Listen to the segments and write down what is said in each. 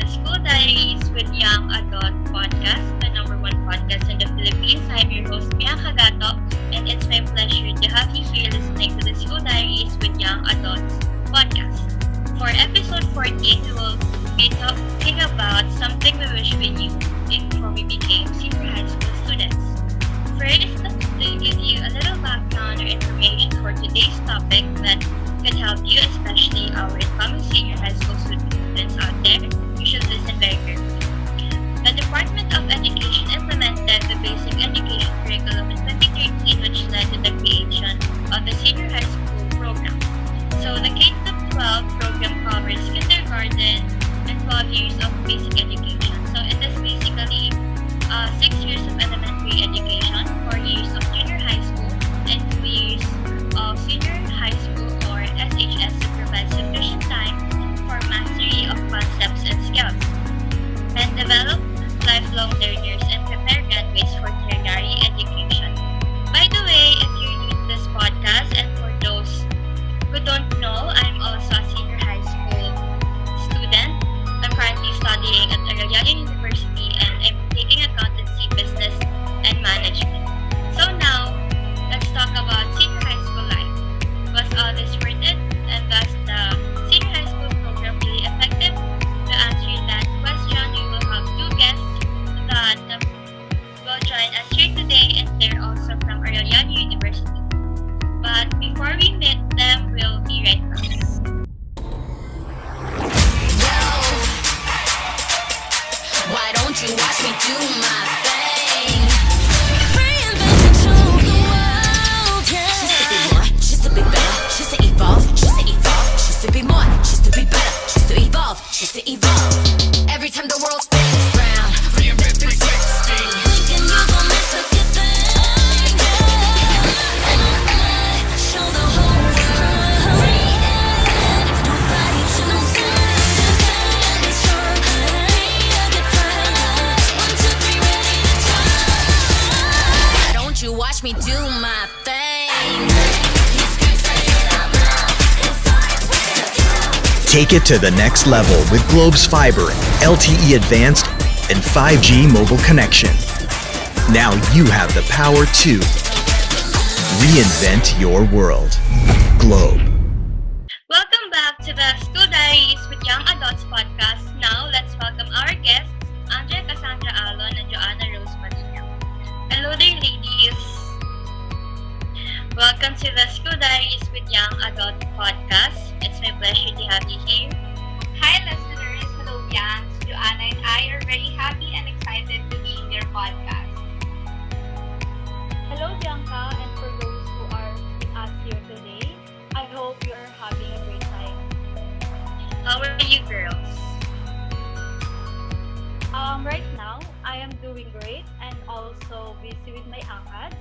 the School Diaries with Young Adult Podcast, the number one podcast in the Philippines. I'm your host, Bianca Gato, and it's my pleasure to have you here listening to the School Diaries with Young Adults Podcast. For episode 14, we will be talking about something we wish we knew before we became senior high school students. First, to give you a little background or information for today's topic that could help you, especially our incoming senior high school students out there, you should listen very carefully. The Department of Education implemented the basic education curriculum in 2013, which led to the creation of the senior high school program. So the K-12 program covers kindergarten and 12 years of basic education. So it is basically 6 years of elementary education, 4 years of junior high school, and 2 years of senior high school or SHS to provide sufficient time for mastery of concepts and skills, and develop lifelong learners and prepare graduates for tertiary education. By the way, if you're new to this podcast, and for those who don't know, I'm also a senior high school student. I'm currently studying at Arellano University and I'm taking accountancy, business, and management. So now, let's talk about senior high school life. Was all this worth it? And thus the senior high school program really effective? To answer that question, we will have two guests that will join us here today, and they're also from Arellano University. But before we meet them, we'll be right back. Why don't you watch me do my thing? Reinvent and show the world, yeah. She's to be more, she's to be better, she's to evolve, she's to be more, she's to be better, she's to evolve, she's to evolve. Every time the world spins round, reinvent 360. Thinking you gon' miss a good thing, yeah. Show the whole world, reinvent, nobody to know stand strong. You watch me do my thing. Take it to the next level with Globe's fiber, LTE advanced, and 5G mobile connection. Now you have the power to reinvent your world. Globe. Welcome back to the School Diaries with Young Adults Podcast. Now, let's welcome our guests, Andrea, Cassandra, Alon, and Joana Maligro. Hello there, ladies. Welcome to the School Diaries with Young Adult Podcast. It's my pleasure to have you here. Hi, listeners. Hello, Bianca. Joana and I are very happy and excited to be in your podcast. Hello, Bianca, and for those who are with us here today, I hope you are having a great time. How are you, girls? Right now, I am doing great and also busy with my ACADS.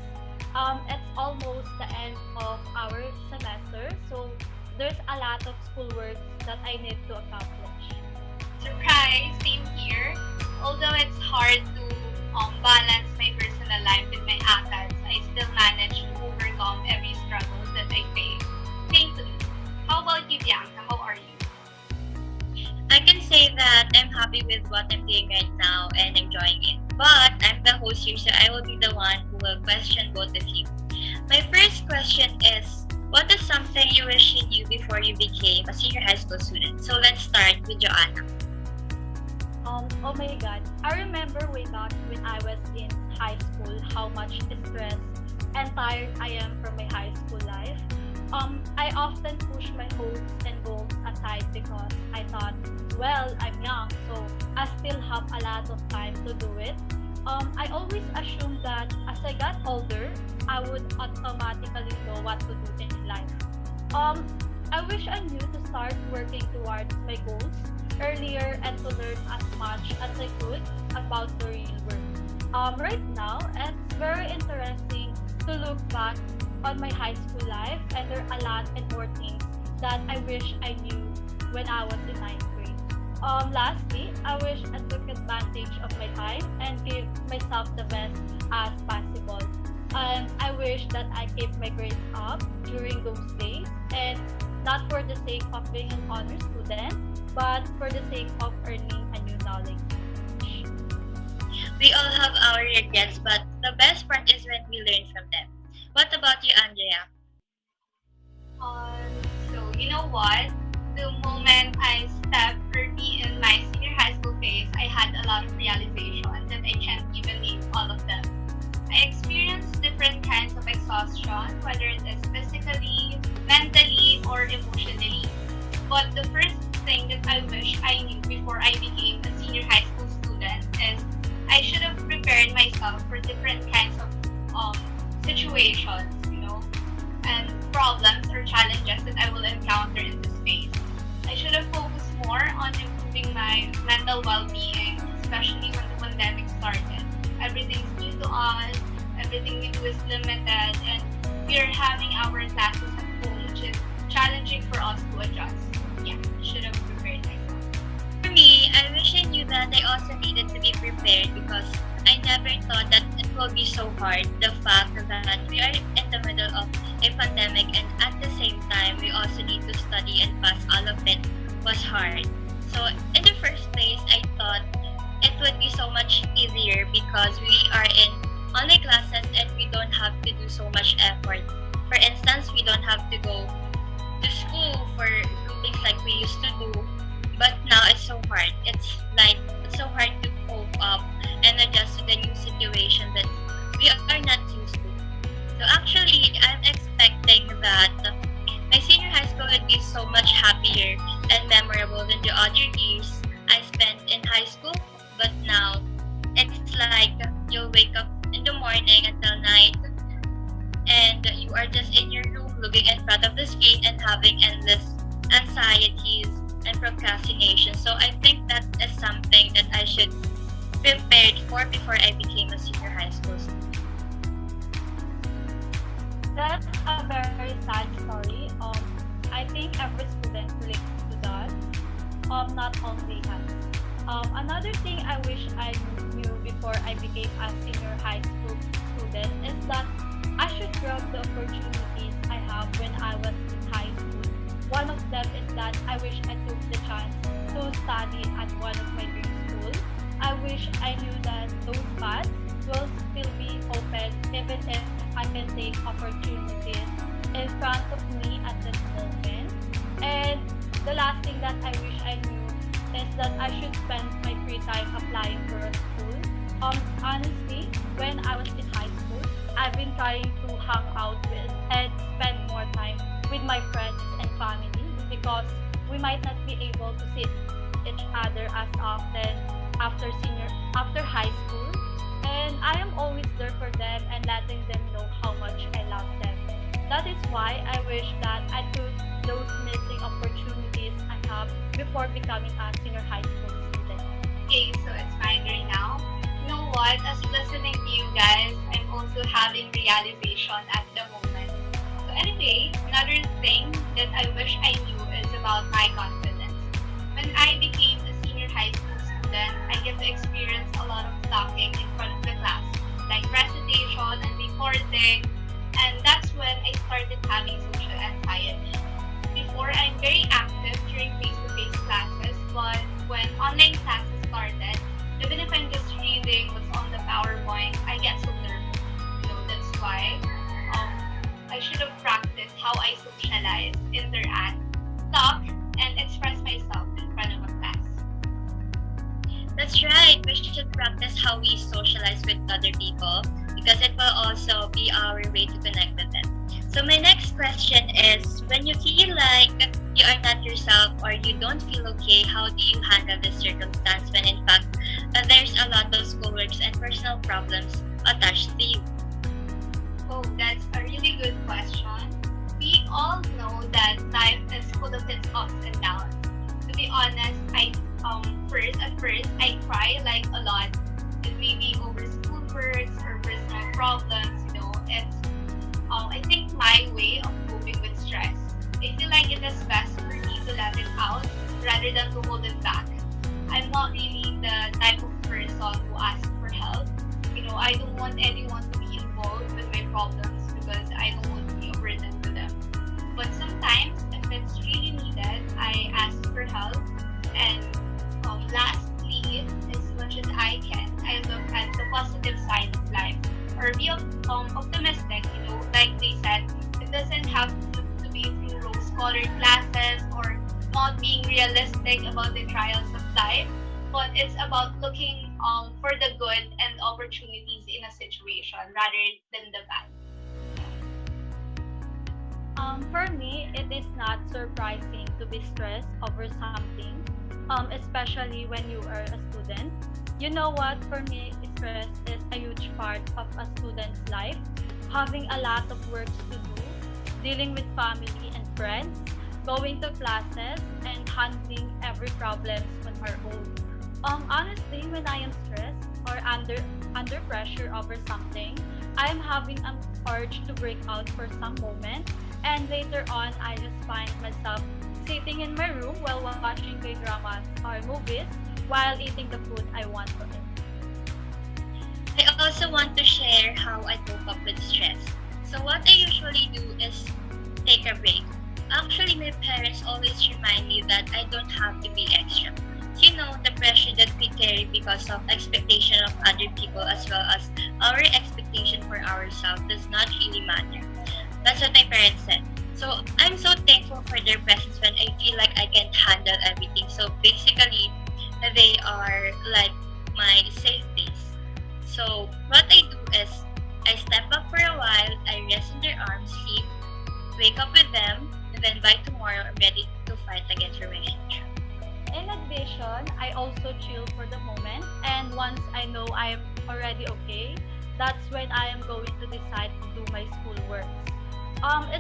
It's almost the end of our semester, so there's a lot of schoolwork that I need to accomplish. Surprise! Same here. Although it's hard to balance my personal life with my ACADS, I still manage to overcome every struggle that I face. Thankfully. How about you, Bianca? How are you? I can say that I'm happy with what I'm doing right now and enjoying it. But I'm the host here, so I will be the one who will question both of you. My first question is, what is something you wish you knew before you became a senior high school student? So let's start with Joana. Oh my God. I remember way back when I was in high school how much stressed and tired I am from my high school life. I often push my hopes and goals aside because I thought, well, I'm young, so I still have a lot of time to do it. I always assumed that as I got older, I would automatically know what to do in life. I wish I knew to start working towards my goals earlier and to learn as much as I could about the real world. Right now, it's very interesting to look back on my high school life, and there are a lot and more things that I wish I knew when I was in 9th grade. Lastly, I wish I took advantage of my time and gave myself the best as possible. I wish that I kept my grades up during those days, and not for the sake of being an honor student, but for the sake of earning a new knowledge. We all have our regrets, but the best part is when we learn from them. What about you, Andrea? Um, so you know what? The moment I stepped early in my senior high school phase, I had a lot of realization that I can't even name all of them. I experienced different kinds of exhaustion, whether it is physically, mentally, or emotionally. But the first thing that I wish I knew before I became a senior high school student is I should have prepared myself for different kinds of situations, and problems or challenges that I will encounter in this phase. I should have focused more on improving my mental well-being, especially when the pandemic started. Everything's new to us, everything we do is limited, and we are having our classes at home, which is challenging for us to adjust. Yeah, I should have prepared myself. For me, I wish I knew that I also needed to be prepared because I never thought that it will be so hard. The fact that we are in the middle of a pandemic and at the same time we also need to study and pass all of it was hard. So in the first place, I thought it would be so much easier because we are in online classes and we don't have to do so much effort. For instance, we don't have to go to school for things like we used to do. But now it's so hard. It's so hard to cope up and adjust to the new situation that we are not used to. So actually, I'm expecting that my senior high school would be so much happier and memorable than the other years I spent in high school. But now, it's like you'll wake up in the morning until night and you are just in your room looking in front of the screen and having endless anxieties and procrastination. So I think that is something that I should prepared for before I became a senior high school student. That's a very sad story. I think every student relates to that. Not only us. Another thing I wish I knew before I became a senior high school student is that I should grab the opportunities I have when I was in high school. One of them is that I wish I took the chance to study at one of my dream schools. I wish I knew that those paths will still be open even if I can take opportunities in front of me at this moment. And the last thing that I wish I knew is that I should spend my free time applying for a school. Honestly, when I was in high school, I've been trying to hang out with and spend more time with my friends and family because we might not be able to see each other as often after high school, and I am always there for them and letting them know how much I love them. That is why I wish that I took those missing opportunities I have before becoming a senior high school student. Okay, so it's my turn now. You know what? As listening to you guys, I'm also having realization at the moment. So anyway, another thing that I wish I knew is about my confidence. When I became a senior high school student, I get to experience a lot of talking in front of the class, like recitation and reporting, and that's when I started having social anxiety. Before, I'm very active during face-to-face classes, but when online classes started, even if I'm just reading what's on the PowerPoint, I get so nervous. That's why I should have practiced how I socialize, interact, talk, and express myself in front of a class. That's right. We should practice how we socialize with other people because it will also be our way to connect with them. So my next question is, when you feel like you are not yourself or you don't feel okay, how do you handle this circumstance when in fact there's a lot of schoolworks and personal problems attached to you? Oh, that's a really good question. We all know that life is full of its ups and downs. To be honest, at first I cry like a lot. It may be over schoolworks or personal problems. It's I think my way of coping with stress. I feel like it is best for me to let it out rather than to hold it back. I'm not really the type of person who asks for help. I don't want anyone to be involved with my problems because I don't want to be a burden to them. But sometimes, if it's really needed, I ask for help. be optimistic. Like they said, it doesn't have to be through rose-colored glasses or not being realistic about the trials of life, but it's about looking for the good and opportunities in a situation rather than the bad. For me, it is not surprising to be stressed over something, especially when you are a student. You know what? For me, stress is a huge part of a student's life. Having a lot of work to do, dealing with family and friends, going to classes, and handling every problems on our own. Honestly, when I am stressed or under pressure over something, I am having an urge to break out for some moment, and later on, I just find myself sitting in my room while watching K-dramas or movies while eating the food I want to eat. I also want to share how I cope up with stress. So what I usually do is take a break. Actually, my parents always remind me that I don't have to be extra. The pressure that we carry because of expectation of other people as well as our expectation for ourselves does not really matter. That's what my parents said. So I'm so thankful for their presence when I feel like I can't handle everything. So basically, they are like my safe place. So what I do is I step up for a while, I rest in their arms, sleep, wake up with them, and then by tomorrow I'm ready to fight against for my future. In addition, I also chill for the moment, and once I know I am already okay, that's when I am going to decide to do my schoolwork.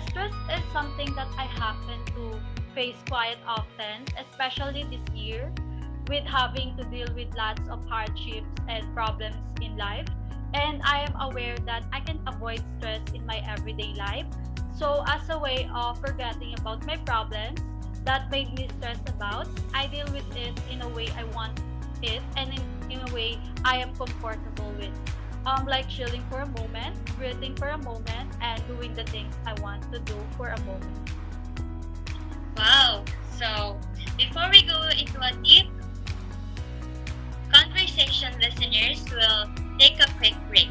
Stress is something that I happen to face quite often, especially this year, with having to deal with lots of hardships and problems in life. And I am aware that I can avoid stress in my everyday life. So, as a way of forgetting about my problems that made me stressed about, I deal with it in a way I want it and in a way I am comfortable with. Like chilling for a moment, breathing for a moment, and doing the things I want to do for a moment. Wow! So before we go into a deep conversation, listeners will take a quick break.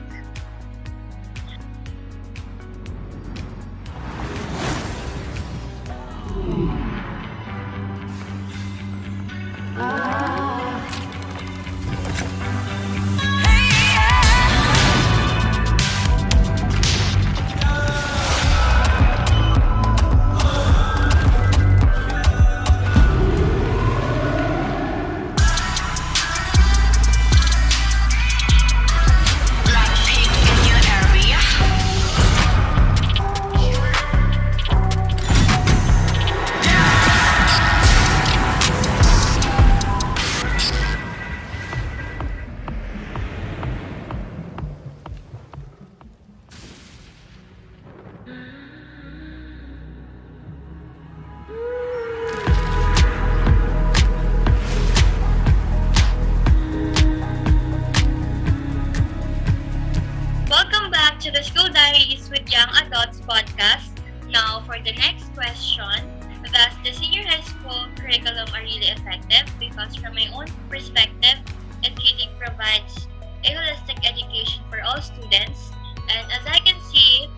Welcome back to the School Diaries with Young Adults podcast. Now, for the next question, does the senior high school curriculum are really effective? Because from my own perspective, it really provides a holistic education for all students. And as I can see,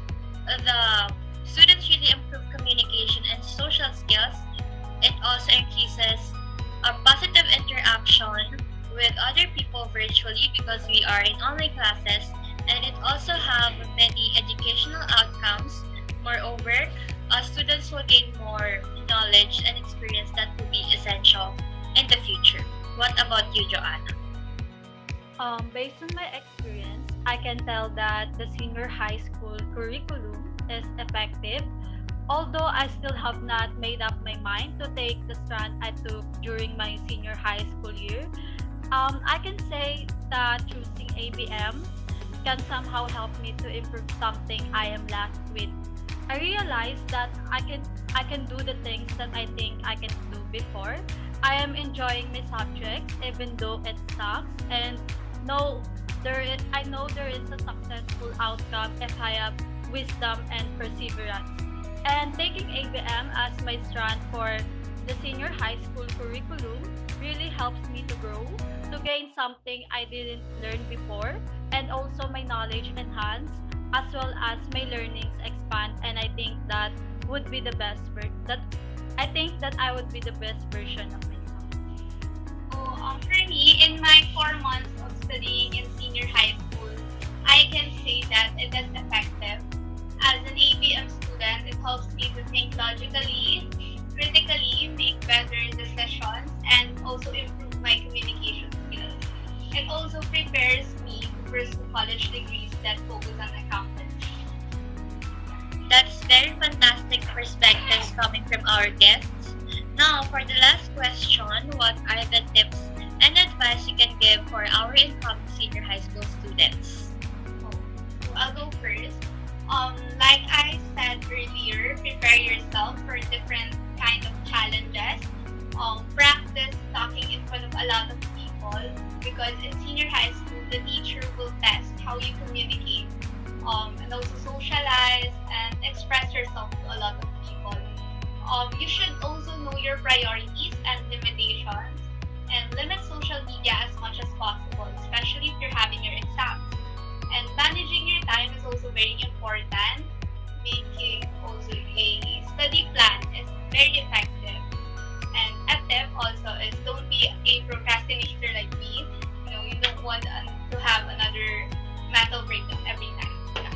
the students really improve communication and social skills. It also increases a positive interaction with other people virtually because we are in online classes, and it also have many educational outcomes. Moreover, students will gain more knowledge and experience that will be essential in the future. What about you, Joanna? Based on my experience, I can tell that the senior high school curriculum is effective, although I still have not made up my mind to take the strand I took during my senior high school year. I can say that choosing ABM can somehow help me to improve something I am lacking with. I realized that I can do the things that I think I can do before. I am enjoying my subject even though it sucks, and I know there is a successful outcome if I have wisdom and perseverance. And taking ABM as my strand for the senior high school curriculum really helps me to grow, to gain something I didn't learn before, and also my knowledge enhance as well as my learnings expand, and I think that would be the that I think that I would be the best version of myself. So, for me, in my 4 months of studying in senior high school, I can say that it is effective. As an ABM student, it helps me to think logically, critically, make better decisions, and also improve my communication skills. It also prepares me to pursue college degrees that focus on accounting. That's very fantastic perspectives coming from our guests. Now, for the last question, what are the tips and advice you can give for our incoming senior high school students? So I'll go first. Like I said earlier, prepare yourself for different kind of challenges. Practice talking in front of a lot of people because in senior high school, the teacher will test how you communicate, and also socialize and express yourself to a lot of people. You should also know your priorities and limitations and limit social media as much as possible, especially if you're having your exams. And managing your time is also very important. Making also a study plan is very effective. And a tip also is don't be a procrastinator like me. You don't want to have another mental breakdown every night. Yeah.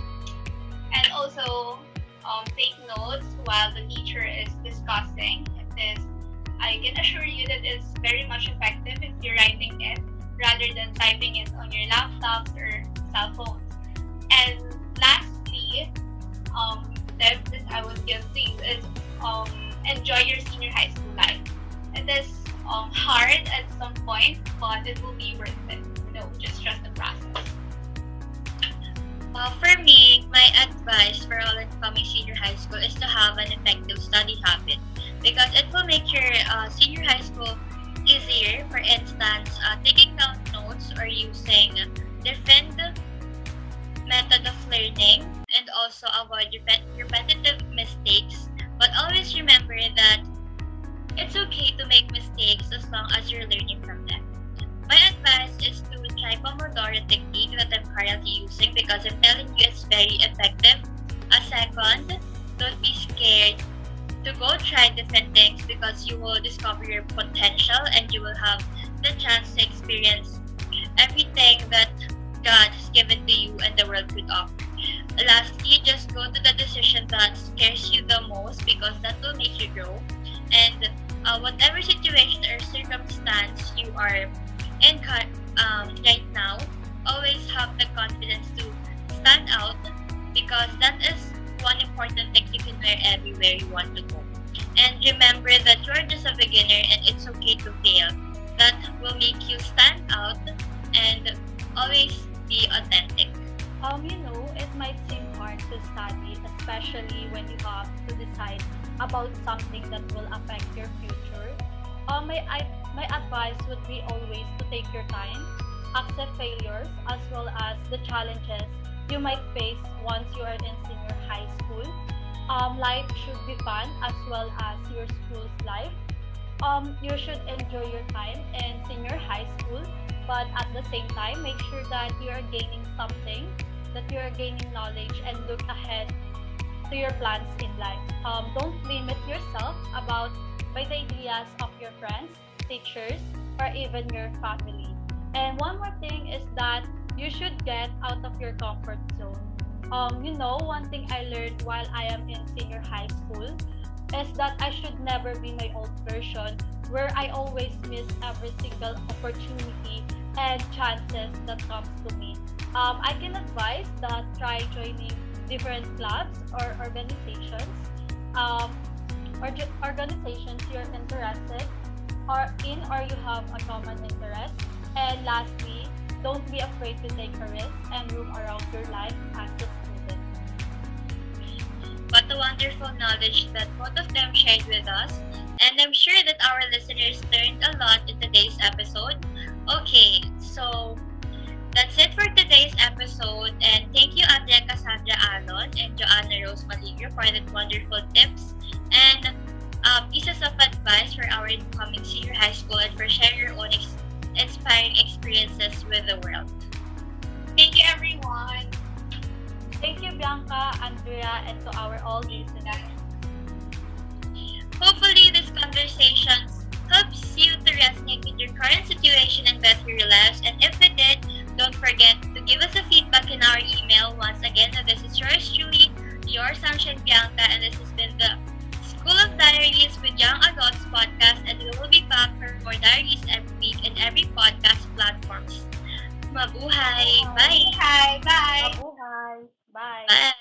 And also take notes while the teacher is discussing. I can assure you that it's very much effective if you're writing it rather than typing it on your laptops or cell phones. And lastly, tip that I would give to you is enjoy your senior high school life. It is hard at some point, but it will be worth it. Just trust the process. For me, my advice for all incoming senior high school is to have an effective study habit because it will make your senior high school easier. For instance, taking down notes or using different method of learning and also avoid repetitive mistakes. But always remember that it's okay to make mistakes as long as you're learning from them. My advice is to try Pomodoro technique that I'm currently using because I'm telling you it's very effective. A second, don't be scared to go try different things because you will discover your potential and you will have the chance to experience everything that God has given to you and the world could offer. Lastly, just go to the decision that scares you the most because that will make you grow. And whatever situation or circumstance you are in right now, always have the confidence to stand out because that is one important thing you can wear everywhere you want to go. And remember that you are just a beginner and it's okay to fail. That will make you stand out and always be authentic. It might seem hard to study, especially when you have to decide about something that will affect your future. My advice would be always to take your time, accept failures, as well as the challenges you might face once you are in senior high school. Life should be fun as well as your school's life. You should enjoy your time in senior high school, but at the same time, make sure that you are gaining something, that you are gaining knowledge, and look ahead to your plans in life. Don't limit yourself by the ideas of your friends, teachers, or even your family. And one more thing is that you should get out of your comfort zone. One thing I learned while I am in senior high school is that I should never be my old version where I always miss every single opportunity and chances that comes to me. I can advise that try joining different clubs or organizations, organizations you're interested or you have a common interest. And lastly, don't be afraid to take a risk and roam around your life as a student. What a wonderful knowledge that both of them shared with us. And I'm sure that our listeners learned a lot in today's episode. Okay, so that's it for today's episode. And thank you, Andrea, Cassandra, Alon, and Joana Rose Maligro for that wonderful tips and pieces of advice for our incoming senior high school and for sharing your own inspiring experiences with the world. Thank you, everyone. Thank you, Bianca, Andrea, and to our all listeners. Hopefully, this conversation helps you to resonate with your current situation and better your lives. And if it did, don't forget to give us a feedback in our email. Once again, this is yours truly, your Sunshine Bianca, and this has been the School of Diaries with Young Adults podcast. And we will be back for more diaries every week in every podcast platforms. Mabuhay! Bye! Hi, bye. Mabuhay! Bye! Bye!